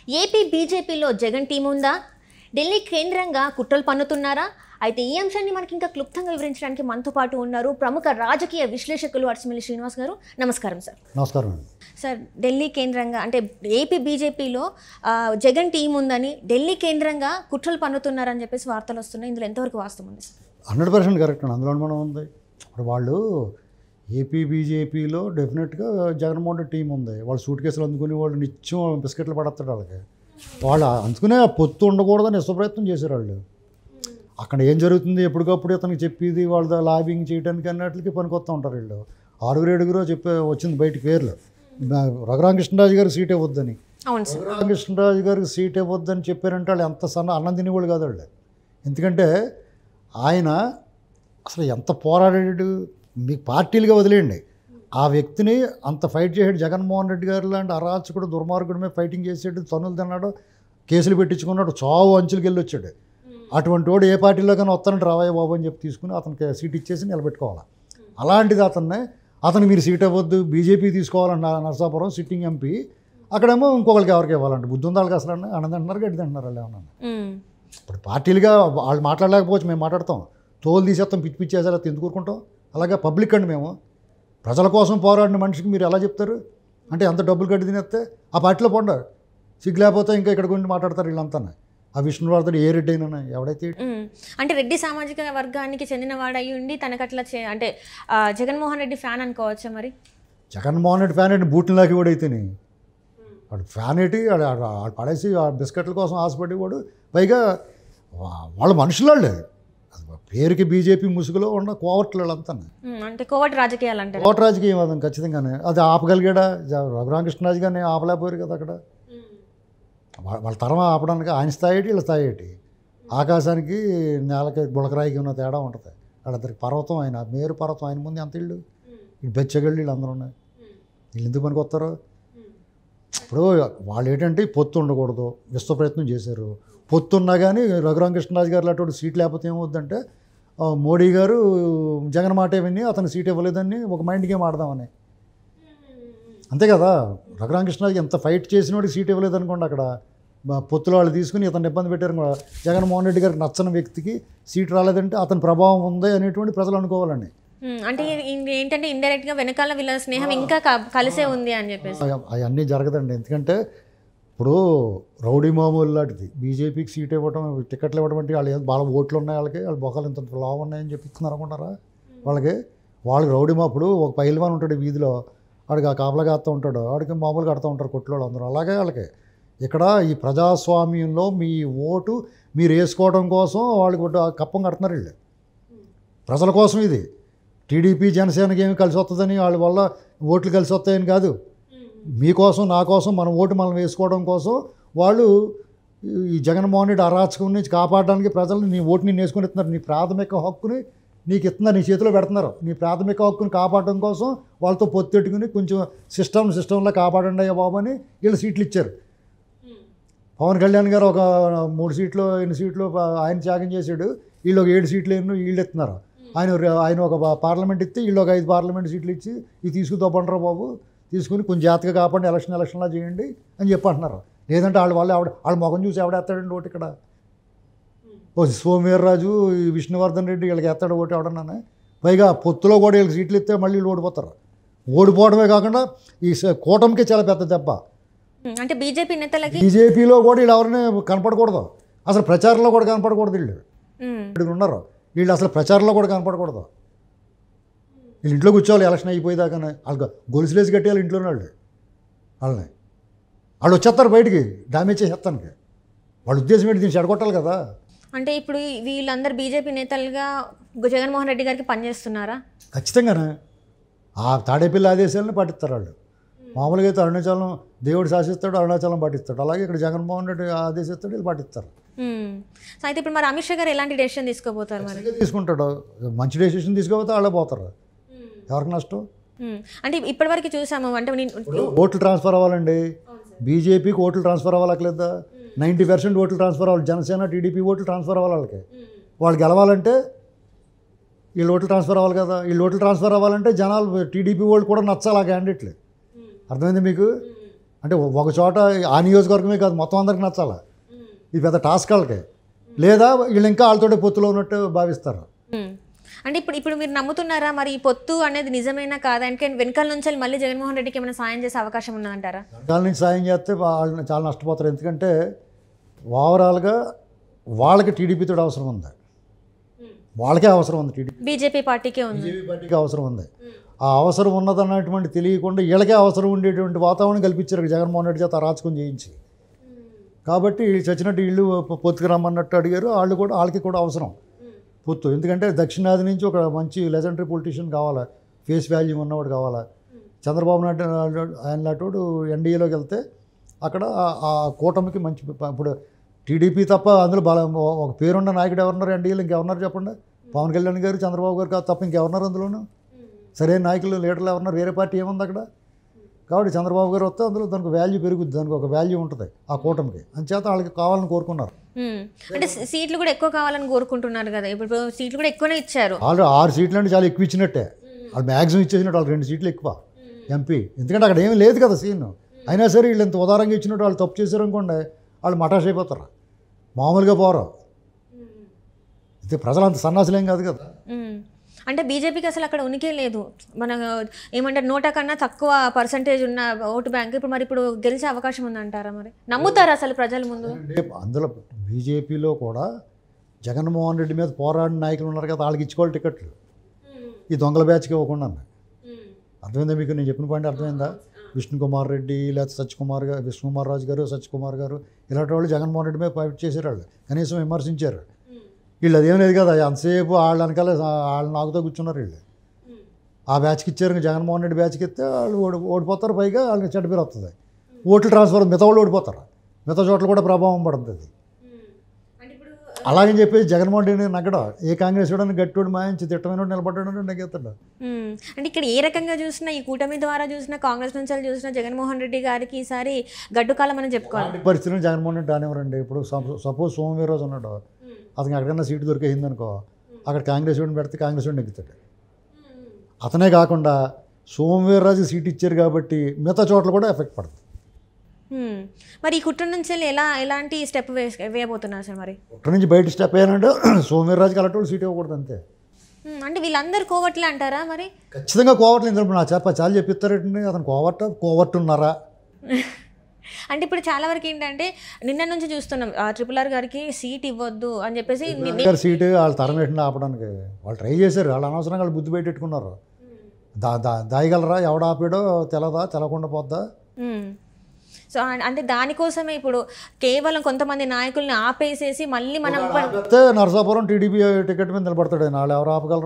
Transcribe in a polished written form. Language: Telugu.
ఏపీ బీజేపీలో జగన్ టీం ఉందా? ఢిల్లీ కేంద్రంగా కుట్రలు పన్నుతున్నారా? అయితే ఈ అంశాన్ని మనకి ఇంకా క్లుప్తంగా వివరించడానికి మనతో పాటు ఉన్నారు ప్రముఖ రాజకీయ విశ్లేషకులు అర్సిమిల్లి శ్రీనివాస్ గారు. నమస్కారం సార్. నమస్కారం సార్, ఢిల్లీ కేంద్రంగా అంటే ఏపీ బీజేపీలో జగన్ టీం ఉందని ఢిల్లీ కేంద్రంగా కుట్రలు పన్నుతున్నారని చెప్పేసి వార్తలు వస్తున్నాయి. ఇందులో ఎంతవరకు వాస్తవం ఉంది సార్? 100% కరెక్ట్ అండి. అందులో మనం ఉంది. ఇప్పుడు వాళ్ళు ఏపీ బీజేపీలో డెఫినెట్గా జగన్మోహన్ రెడ్డి టీం ఉంది. వాళ్ళు సూట్ కేసులు అందుకుని వాళ్ళు నిత్యం బిస్కెట్లు పడతాడు వాళ్ళకి. వాళ్ళు అందుకునే పొత్తు ఉండకూడదని ప్రయత్నం చేశారు వాళ్ళు. అక్కడ ఏం జరుగుతుంది ఎప్పటికప్పుడు ఇతనికి చెప్పేది వాళ్ళ లాబింగ్ చేయడానికి అన్నట్లకి పనికొస్తూ ఉంటారు వీళ్ళు. 6-7 వచ్చింది బయట పేర్లు. రఘురామకృష్ణరాజు గారికి సీట్ ఇవ్వద్దని. రఘురామకృష్ణరాజు గారికి సీట్ ఇవ్వద్దని చెప్పారంటే వాళ్ళు ఎంత అన్నం తినేవాళ్ళు కాదు వాళ్ళు. ఎందుకంటే ఆయన అసలు ఎంత పోరాడాడు. మీకు పార్టీలుగా వదిలేయండి, ఆ వ్యక్తిని అంత ఫైట్ చేసాడు. జగన్మోహన్ రెడ్డి గారు లాంటి అరాచకుడు దుర్మార్గుడి మీద ఫైటింగ్ చేసాడు, తన్నులు తిన్నాడు, కేసులు పెట్టించుకున్నాడు, చావు అంచులకి వెళ్ళి వచ్చాడు. అటువంటి వాడు ఏ పార్టీలో కానీ వస్తానంటే రావయ్య బాబు అని చెప్పి తీసుకుని అతనికి సీట్ ఇచ్చేసి నిలబెట్టుకోవాలి. అలాంటిది అతను మీరు సీట్ ఇవ్వద్దు, బీజేపీ తీసుకోవాలంట నరసాపురం సిట్టింగ్ ఎంపీ. అక్కడేమో ఇంకొకరికి ఎవరికి ఇవ్వాలంటే బుద్ధి ఉంది వాళ్ళకి. అసలు అన్నది అంటున్నారు, గడ్డి అంటున్నారు వాళ్ళు. ఏమన్నా ఇప్పుడు పార్టీలుగా వాళ్ళు మాట్లాడలేకపోవచ్చు, మేము మాట్లాడతాం. తోలు తీసేస్తాం, పిచ్చి పిచ్చి చేసేలా ఎందుకు కూరుకుంటాం? అలాగే పబ్లిక్ అండి మేము. ప్రజల కోసం పోరాడిన మనిషికి మీరు ఎలా చెప్తారు? అంటే ఎంత డబ్బులు కట్టి తినేస్తే ఆ పార్టీలో పోండ, సిగ్గు లేకపోతే ఇంకా ఇక్కడ గురించి మాట్లాడతారు వీళ్ళంతా. ఆ విష్ణువర్ధన్ ఏ రెడ్డి అయినా ఎవడైతే అంటే రెడ్డి సామాజిక వర్గానికి చెందిన వాడు అయ్యి ఉండి తనకట్లా అంటే జగన్మోహన్ రెడ్డి ఫ్యాన్ అనుకోవచ్చా? మరి జగన్మోహన్ రెడ్డి ఫ్యాన్ ఏంటి? బూట్లలాకి కూడా అయితేనే వాడు ఫ్యాన్ ఏంటి? వాడు పడేసి ఆ బిస్కెట్ల కోసం ఆశపడి వాడు. పైగా వాళ్ళ మనుషులాళ్ళే, పేరుకి బీజేపీ ముసుగులో ఉన్న కోవట్లు వాళ్ళంతా. అంటే కోవట్ రాజకీయాలు అంటారు. కోవట్ రాజకీయం అదని ఖచ్చితంగానే. అది ఆపగలిగాడా? రఘురామకృష్ణరాజు గారిని ఆపలేకపోయారు కదా అక్కడ. వాళ్ళ తరం ఆపడానికి ఆయన స్థాయి ఏంటి, వీళ్ళ స్థాయి ఏంటి? ఆకాశానికి నేలకి గుళకరాయికి ఉన్న తేడా ఉంటుంది. వాళ్ళిద్దరికి పర్వతం, ఆయన మేరు పర్వతం, ఆయన ముందు ఎంత ఇళ్ళు ఇటు బెచ్చగళ్ళు వీళ్ళు అందరూ ఉన్నాయి. వీళ్ళు ఎందుకు పనికి వస్తారు? ఇప్పుడు వాళ్ళు ఏంటంటే పొత్తు ఉండకూడదు, విశ్వ ప్రయత్నం చేశారు. పొత్తు ఉన్నా కానీ రఘురామకృష్ణరాజు గారు అటువంటి సీట్ లేకపోతే ఏమవుద్దంటే మోడీ గారు జగన్ మాట విని అతను సీట్ ఇవ్వలేదని ఒక మైండ్ గేమ్ ఆడదామని. అంతే కదా. రఘురామకృష్ణరాజు ఎంత ఫైట్ చేసినోడికి సీట్ ఇవ్వలేదు అనుకోండి. అక్కడ పొత్తులో వాళ్ళు తీసుకుని ఇతను ఇబ్బంది పెట్టారు. జగన్మోహన్ రెడ్డి గారికి నచ్చని వ్యక్తికి సీట్ రాలేదంటే అతని ప్రభావం ఉంది అనేటువంటి ప్రజలు అనుకోవాలండి. అంటే ఏంటంటే ఇండైరెక్ట్గా వెనకాల వీళ్ళ స్నేహం ఇంకా కలిసే ఉంది అని చెప్పేసి అవన్నీ జరగదండి. ఎందుకంటే ఇప్పుడు రౌడీ మామూలు లాంటిది బీజేపీకి సీట్ ఇవ్వడం, టికెట్లు ఇవ్వడం అంటే వాళ్ళు బాగా ఓట్లు ఉన్నాయి వాళ్ళకి, వాళ్ళ బొక్కలు ఇంత లావు ఉన్నాయని చెప్పి ఇస్తున్నారు అనుకుంటారా? వాళ్ళకి రౌడీ ఇప్పుడు ఒక పైల్వాన్ ఉంటాడు వీధిలో, వాడికి ఆ కాపలా కాస్తూ ఉంటాడు, వాడికి మామూలుగా కడుతూ ఉంటారు కొట్లో అందరూ. అలాగే వాళ్ళకి ఇక్కడ ఈ ప్రజాస్వామ్యంలో మీ ఓటు మీరు వేసుకోవడం కోసం వాళ్ళకి కప్పం కడుతున్నారు వీళ్ళు. ప్రజల కోసం ఇది. టీడీపీ జనసేనకి ఏమి కలిసి వస్తుందని వాళ్ళ వల్ల ఓట్లు కలిసి వస్తాయని కాదు. మీకోసం నా కోసం మన ఓటు మనం వేసుకోవడం కోసం వాళ్ళు ఈ జగన్మోహన్ రెడ్డి అరాచకం నుంచి కాపాడడానికి ప్రజలు నీ ఓటుని వేసుకుని ఇస్తున్నారు. నీ ప్రాథమిక హక్కుని నీకు ఇస్తున్నారు, నీ చేతిలో పెడుతున్నారు. నీ ప్రాథమిక హక్కుని కాపాడడం కోసం వాళ్ళతో పొత్తెట్టుకుని కొంచెం సిస్టంలో కాపాడండి అయ్యా బాబు అని వీళ్ళు సీట్లు ఇచ్చారు. పవన్ కళ్యాణ్ గారు ఒక 3 సీట్లు 8 సీట్లు ఆయన త్యాగం చేశాడు. వీళ్ళు ఒక 7 సీట్లు వీళ్ళు ఇస్తున్నారు. ఆయన ఒక పార్లమెంట్ ఇస్తే వీళ్ళు ఒక 5 పార్లమెంట్ సీట్లు ఇచ్చి ఇది తీసుకుతోపంటారా బాబు, తీసుకుని కొంచెం జాగ్రత్తగా కాపాడి ఎలక్షన్లా చేయండి అని చెప్పి అంటున్నారు. లేదంటే వాళ్ళ ముఖం చూసి ఎవడేస్తాడండి ఓటు? ఇక్కడ సోమవీర్రాజు, విష్ణువర్ధన్ రెడ్డి వీళ్ళకి ఎత్తాడు ఓటు ఎవడన్నా? పైగా పొత్తులో కూడా వీళ్ళకి సీట్లు ఇస్తే మళ్ళీ వీళ్ళు ఓడిపోతారు. ఓడిపోవడమే కాకుండా ఈ కూటమికి చాలా పెద్ద దెబ్బ. అంటే బీజేపీలో కూడా వీళ్ళు ఎవరిని కనపడకూడదు, అసలు ప్రచారంలో కూడా కనపడకూడదు. వీళ్ళు ఉన్నారు, వీళ్ళు అసలు ప్రచారంలో కూడా కనపడకూడదు. వీళ్ళు ఇంట్లో కూర్చోవాలి ఎలక్షన్ అయిపోయేదాకానే. వాళ్ళు గొలుసులేసి కట్టేయాలి ఇంట్లోనే వాళ్ళు వచ్చేస్తారు బయటికి డ్యామేజ్ చేసేస్తానికి. వాళ్ళ ఉద్దేశం ఏంటి? దీన్ని చెడగొట్టాలి కదా. అంటే ఇప్పుడు వీళ్ళందరూ బీజేపీ నేతలుగా జగన్మోహన్ రెడ్డి గారికి పనిచేస్తున్నారా? ఖచ్చితంగానే. ఆ తాడేపల్లి ఆదేశాలను పాటిస్తారు వాళ్ళు. మామూలుగా అయితే అరుణాచలం దేవుడు శాసిస్తాడు, అరుణాచలం పాటిస్తాడు. అలాగే ఇక్కడ జగన్మోహన్ రెడ్డి ఆదేశిస్తాడు, వీళ్ళు పాటిస్తారు. అయితే ఇప్పుడు మరి అమిత్ షా గారు ఎలాంటి డెసిషన్ తీసుకోబోతారు? మరి తీసుకుంటాడు, మంచి డెసిషన్ తీసుకోపోతే వాళ్ళే పోతారు. ఎవరికి నష్టం? అంటే ఇప్పటివరకు చూసాము, అంటే ఓట్లు ట్రాన్స్ఫర్ అవ్వాలండి. బీజేపీకి ఓట్లు ట్రాన్స్ఫర్ అవ్వలేదా? 90% ఓట్లు ట్రాన్స్ఫర్ అవ్వాలి. జనసేన టీడీపీ ఓట్లు ట్రాన్స్ఫర్ అవ్వాలి. వాళ్ళు గెలవాలంటే వీళ్ళు ఓట్లు ట్రాన్స్ఫర్ అవ్వాలి కదా. వీళ్ళు ఓట్లు ట్రాన్స్ఫర్ అవ్వాలంటే జనాలు టీడీపీ వాళ్ళు కూడా నచ్చాలి ఆ క్యాండిడేట్లు. అర్థమైంది మీకు? అంటే ఒక చోట ఆ నియోజకవర్గమే కాదు మొత్తం అందరికి నచ్చాలా, ఇది పెద్ద టాస్క్ వాళ్ళకి. లేదా వీళ్ళు ఇంకా వాళ్ళతోటే పొత్తులో ఉన్నట్టు భావిస్తారు. అంటే ఇప్పుడు మీరు నమ్ముతున్నారా మరి ఈ పొత్తు అనేది నిజమేనా కాదా? అంటే వెనకాల నుంచి మళ్ళీ జగన్మోహన్ రెడ్డికి ఏమైనా సాయం చేసే అవకాశం ఉన్నదంటారా? వెనకాల నుంచి సాయం చేస్తే వాళ్ళని చాలా నష్టపోతారు. ఎందుకంటే ఓవరాల్గా వాళ్ళకి టీడీపీతో అవసరం ఉంది, వాళ్ళకే అవసరం ఉంది, బీజేపీ పార్టీకే ఉంది, బీజేపీ పార్టీకి అవసరం ఉంది. ఆ అవసరం ఉన్నదన్నటువంటి తెలియకుండా వీళ్ళకే అవసరం ఉండేటువంటి వాతావరణం కల్పించారు జగన్మోహన్ రెడ్డి చేత రాజకం చేయించి. కాబట్టి చచ్చినట్టు వీళ్ళు పొత్తుకు రమ్మన్నట్టు అడిగారు. వాళ్ళకి కూడా అవసరం పొత్తు. ఎందుకంటే దక్షిణాది నుంచి ఒక మంచి లెజెండరీ పొలిటీషియన్ కావాలా, ఫేస్ వాల్యూ ఉన్నవాడు కావాలా. చంద్రబాబు నాయుడు ఆయన లాంటి ఎన్డీఏలోకి వెళ్తే అక్కడ ఆ కూటమికి మంచి. ఇప్పుడు టీడీపీ తప్ప అందులో ఒక పేరున్న నాయకుడు ఎవరున్నారు ఎన్డీఏలో? ఇంకెవరున్నారు చెప్పండి? పవన్ కళ్యాణ్ గారు, చంద్రబాబు గారు కాదు తప్ప ఇంకెవరున్నారు అందులోనూ? సరైన నాయకులు లీడర్లు ఎవరున్నారు? వేరే పార్టీ ఏముంది అక్కడ? కాబట్టి చంద్రబాబు గారు వస్తే అందులో దానికి వాల్యూ పెరుగుద్ది, దానికి ఒక వాల్యూ ఉంటుంది ఆ కూటమికి. అంచేత వాళ్ళకి కావాలని కోరుకున్నారు. అంటే సీట్లు కూడా ఎక్కువ కావాలని కోరుకుంటున్నారు కదా, ఇప్పుడు సీట్లు కూడా ఎక్కువనే ఇచ్చారు. ఆల్రెడీ 6 సీట్లు అంటే చాలా ఎక్కువ ఇచ్చినట్టే. వాళ్ళు మ్యాక్సిమం ఇచ్చేసినట్టు వాళ్ళు 2 సీట్లు ఎక్కువ ఎంపీ. ఎందుకంటే అక్కడ ఏమీ లేదు కదా సీన్. అయినా సరే వీళ్ళు ఎంత ఉదారంగా ఇచ్చినట్టు వాళ్ళు తప్పు చేశారు అనుకోండి, వాళ్ళు మటాష్ అయిపోతారు, మామూలుగా పోరు. అయితే ప్రజలు అంత సన్నాసులేం కాదు కదా. అంటే బీజేపీకి అసలు అక్కడ ఉనికే లేదు. మన ఏమంటారు 100 కన్నా తక్కువ పర్సంటేజ్ ఉన్న ఓటు బ్యాంక్. ఇప్పుడు గెలిచే అవకాశం ఉందంటారా? మరి నమ్ముతారా అసలు ప్రజల ముందు? అందులో బీజేపీలో కూడా జగన్మోహన్ రెడ్డి మీద పోరాడిన నాయకులు ఉన్నారు కదా, వాళ్ళకి ఇచ్చుకోవాలి టికెట్లు, ఈ దొంగల బ్యాచ్కి ఇవ్వకుండా. అర్థమైందా మీకు నేను చెప్పిన పాయింట్? అర్థమైందా? విష్ణుకుమార్ రెడ్డి లేకపోతే విష్ణుకుమార్ రాజు గారు, సత్యకుమార్ గారు ఇలాంటి వాళ్ళు జగన్మోహన్ రెడ్డి మీద ఫైట్ చేశారు. వాళ్ళు కనీసం విమర్శించారు. వీళ్ళు అదేం లేదు కదా, అంతసేపు వాళ్ళ వెనకాల వాళ్ళు నాకుతో కూర్చున్నారు. వీళ్ళు ఆ బ్యాచ్కి ఇచ్చారు, జగన్మోహన్ రెడ్డి బ్యాచ్కి ఇస్తే వాళ్ళు ఓడిపోతారు. పైగా వాళ్ళకి చెడ్డ పేరు వస్తుంది. ఓట్లు ట్రాన్స్ఫర్, మిగతా వాళ్ళు ఓడిపోతారు, మిగతా చోట్ల కూడా ప్రభావం పడుతుంది. అలాగని చెప్పేసి జగన్మోహన్ రెడ్డి నగ్గడం, ఏ కాంగ్రెస్ వాడని గట్టివాడు మాయించి తిట్టమైన నిలబడ్డాడు నెగ్గేస్తాడు. అంటే ఇక్కడ ఏ రకంగా చూసినా, ఈ కూటమి ద్వారా చూసినా, కాంగ్రెస్ నుంచి చూసినా జగన్మోహన్ రెడ్డి గారికి ఈసారి గడ్డుకాలం అని చెప్పుకోవాలి. పరిస్థితులు జగన్మోహన్ రెడ్డి రానివ్వరండి. ఇప్పుడు సపోజ్ సోమవీర్రాజు ఉన్నాడు, అతనికి ఎక్కడైనా సీటు దొరికేసింది అనుకో, అక్కడ కాంగ్రెస్ వాడిని పెడితే కాంగ్రెస్ వాడిని నెగ్గుతాడు. అతనే కాకుండా సోమవీర్రాజు సీట్ ఇచ్చారు కాబట్టి మిగతా చోట్ల కూడా ఎఫెక్ట్ పడుతుంది. మరి ఈ కుట్ర నుంచి ఎలాంటి స్టెప్ వేయబోతున్నారు సార్? మరి కుట్ర నుంచి బయట స్టెప్ అయ్యానంటే సోమవీర్రాజుకి అలాంటి సీట్ ఇవ్వకూడదు అంతే. అంటే వీళ్ళందరూ కోవట్లే అంటారా? మరి ఖచ్చితంగా కోవట్లేదు. నా చాలా చెప్పిస్తారండి, అతను కోవట్టున్నారా? అంటే ఇప్పుడు చాలా వరకు ఏంటంటే నిన్న నుంచి చూస్తున్నాం RRR గారికి సీట్ ఇవ్వద్దు అని చెప్పేసి. సీటు వాళ్ళు తరం పెట్టిన ఆపడానికి వాళ్ళు ట్రై చేశారు. వాళ్ళు అనవసరంగా వాళ్ళు బుద్ధి పెట్టెట్టుకున్నారు. దాయగలరా? ఎవడ ఆపాడో తెలకుండా పోద్దా? సో అంటే దానికోసమే ఇప్పుడు కేవలం కొంతమంది నాయకుల్ని ఆపేసేసి మళ్ళీ మనం నరసాపురం టీడీపీ టికెట్ మీద నిలబడతాడు. వాళ్ళు ఎవరు ఆపగలరు?